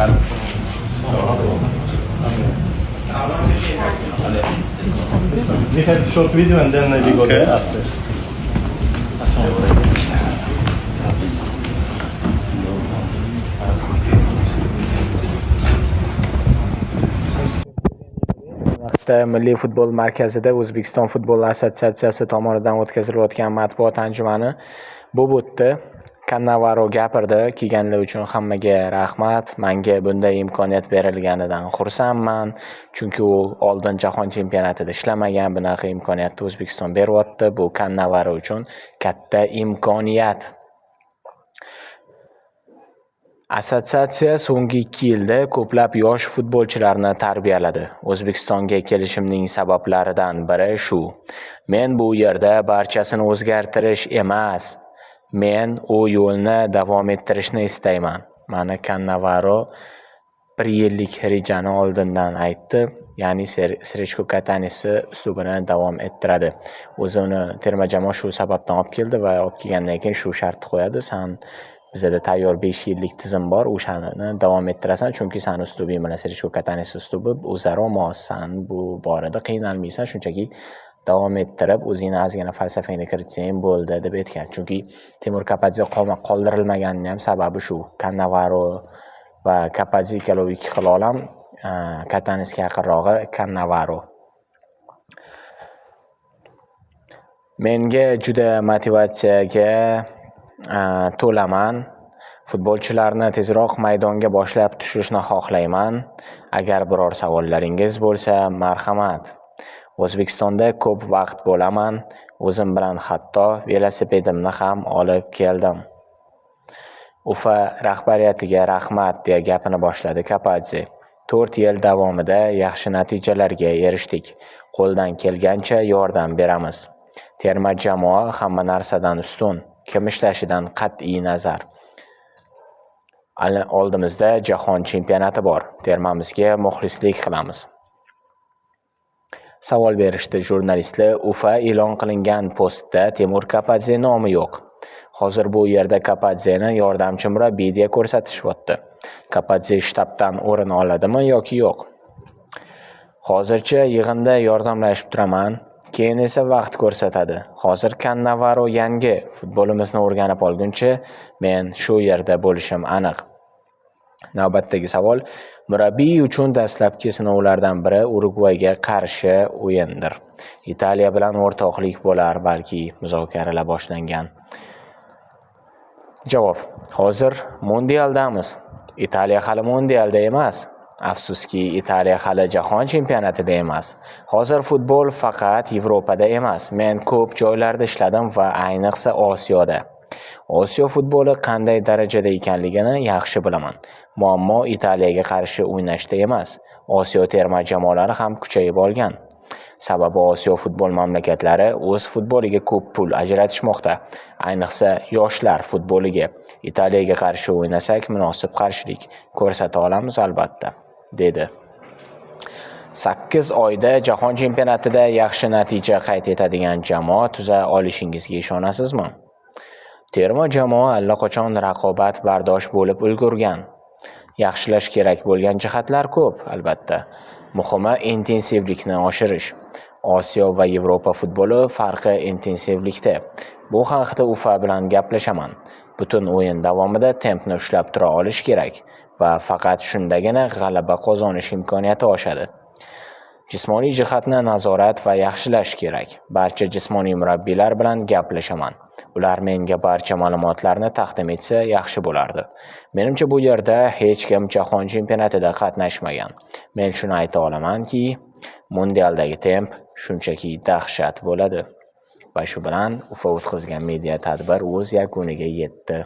We have a short video and then we go there upstairs. vaqtda Milliy futbol markazida O'zbekiston futbol assotsiatsiyasi tomonidan o'tkazilayotgan matbuot anjumani bo'lib o'tdi. Kannavaro gapirdi. Kelganlar uchun hammaga rahmat. Menga bunday imkoniyat berilganidan xursandman. Chunki u oldin jahon chempionatida ishlamagan, bunaqa imkoniyatni O'zbekiston beryapti. Bu Kannavaro uchun katta imkoniyat. Assotsiatsiya so'nggi 2 yilda ko'plab yosh futbolchilarni tarbiyaladi. O'zbekistonga kelishimning sabablaridan biri shu. Men bu yerda barchasini o'zgartirish emas, men u yo'lni davom ettirishni istayman. Mana Kannavaro 1 yillik rejani oldindan aytdi. Ya'ni Srechko Katanesi uslubini davom ettiradi. O'zi uni terma jamoa shu sababdan olib keldi va olib kelgandan keyin shu shartni qo'yadi. Sen bizda tayyor 5 yillik tizim bor, o'shani davom ettirasan, chunki sen uslubing bilan Srechko Katanesi uslubi o'zaro mos. Sen bu borada qiynalmaysan, shunchaki davom ettirib o'zingni ozgina falsafangni kiritsang bo'ldi deb aytgan. Chunki Temur Kapadze qoldirilmaganining ham sababi shu. Kannavaro va Kapadze ikkalovi 2 xil olam, Katanesga yaqinrog'i Kannavaro. Menga juda motivatsiyaga to'laman. Futbolchilarni tezroq maydonga boshlab tushirishni xohlayman. Agar biror savollaringiz bo'lsa, marhamat. O'zbekistonda ko'p vaqt bo'laman. O'zim bilan hatto velosipedimni ham olib keldim. Ufa rahbariyatiga rahmat deya gapini boshladi Kapadze. 4 yil davomida yaxshi natijalarga erishdik. Qo'ldan kelgancha yordam beramiz. Terma jamoa hamma narsadan ustun. Kim ishlashidan qat'iy nazar. Oldimizda jahon chempionati bor. Termamizga muxlislik qilamiz. Savol berishdi jurnalistlar. Ufa e'lon qilingan postda Temur Kapadze nomi yo'q. Hozir bu yerda Kapadzeni yordamchi murabbiy deya ko'rsatishyapti. Kapadze shtabdan o'rin oladimi yoki yo'q? Hozircha yig'inda yordamlashib turaman. Keyin esa vaqt ko'rsatadi. Hozir Kannavaro yangi, futbolimizni o'rganib olguncha men shu yerda bo'lishim aniq. Navbatdagi savol, murabbiy uchun dastlabki sinovlardan biri Urugvayga qarshi o'yindir. Italiya bilan o'rtoqlik bo'lar, balki muzokaralar boshlangan. Javob: hozir mundialdamiz. Italiya hali mundialda emas. Afsuski, Italiya hali jahon chempionatida emas. Hozir futbol faqat Yevropada emas. Men ko'p joylarda ishladim va ayniqsa Osiyoda. Osiyo futboli qanday darajada ekanligini yaxshi bilaman. Muammo Italiyaga qarshi o'ynashda emas. Osiyo terma jamoalari ham kuchayib olgan. Sababi Osiyo futbol mamlakatlari o'z futboliga ko'p pul ajratishmoqda. Ayniqsa yoshlar futboliga. Italiyaga qarshi o'ynasak munosib qarshilik ko'rsata olamiz albatta, dedi. 8 oyda jahon chempionatida yaxshi natija qayd etadigan jamoa tuza olishingizga ishonasizmi? Terma jamoa allaqachon raqobat bardosh bo'lib ulgurgan. Yaxshilash kerak bo'lgan jihatlar ko'p, albatta. Muhimi intensivlikni oshirish. Osiyo va Yevropa futboli farqi intensivlikda. Bu haqda Ufa bilan gaplashaman. Butun o'yin davomida tempni ushlab tura olish kerak va faqat shundagina g'alaba qozonish imkoniyati oshadi. Jismoniy jihatni nazorat va yaxshilash kerak. Barcha jismoniy murabbiylar bilan gaplashaman. Ular menga barcha ma'lumotlarni taqdim etsa yaxshi bo'lardi. Menimcha bu yerda hech kim jahon chempionatida qatnashmagan. Men shuni ayta olamanki, mundialdagi temp shunchaki dahshat bo'ladi. Va shu bilan Ufa o'tkazgan media tadbir o'z yakuniga yetdi.